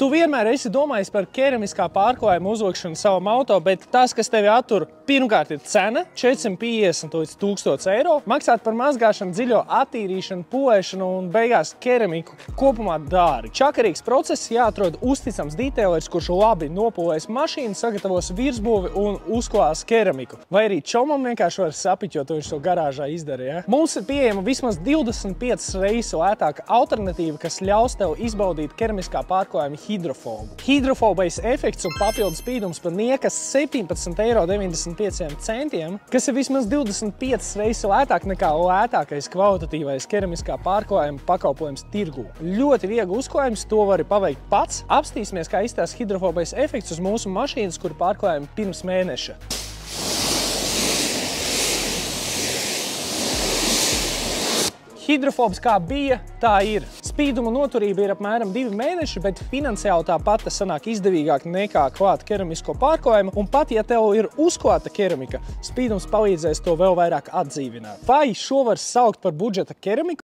Tu vienmēr esi domājis par keramiskā pārklājuma uzlikšanu savam auto, bet tas, kas tevi attur, pirmkārt ir cena – 450 līdz 1000 eiro. Maksāt par mazgāšanu, dziļo attīrīšanu, polēšanu un beigās keramiku kopumā dārgi. Čakarīgs process, jāatrod uzticams detailers, kurš labi nopolēs mašīnu, sagatavos virsbūvi un uzklās keramiku. Vai arī čomam vienkārši var sapiķot, viņš to garāžā izdara, ja? Mums ir pieejama vismaz 25 reizes lētāka alternatīva, kas ļaus tev izbaudīt keramiskā pārklājuma hidrofobu. Hidrofobais efekts un papildu spīdums par niekas 17,95 €, kas ir vismaz 25 reizes lētāk nekā lētākais kvalitatīvais keramiskā pārklājuma pakalpojums tirgū. Ļoti viegli uzklājums, to vari paveikt pats. Apstīsimies, kā izstāsta hidrofobais efekts uz mūsu mašīnas, kur pārklājumi pirms mēneša. Hidrofobs kā bija, tā ir. Spīduma noturība ir apmēram 2 mēneši, bet finansiāli tāpat tas sanāk izdevīgāk nekā klāt keramisko pārklājumu, un pat, ja tev ir uzklāta keramika, spīdums palīdzēs to vēl vairāk atdzīvināt. Vai šo var saukt par budžeta keramiku?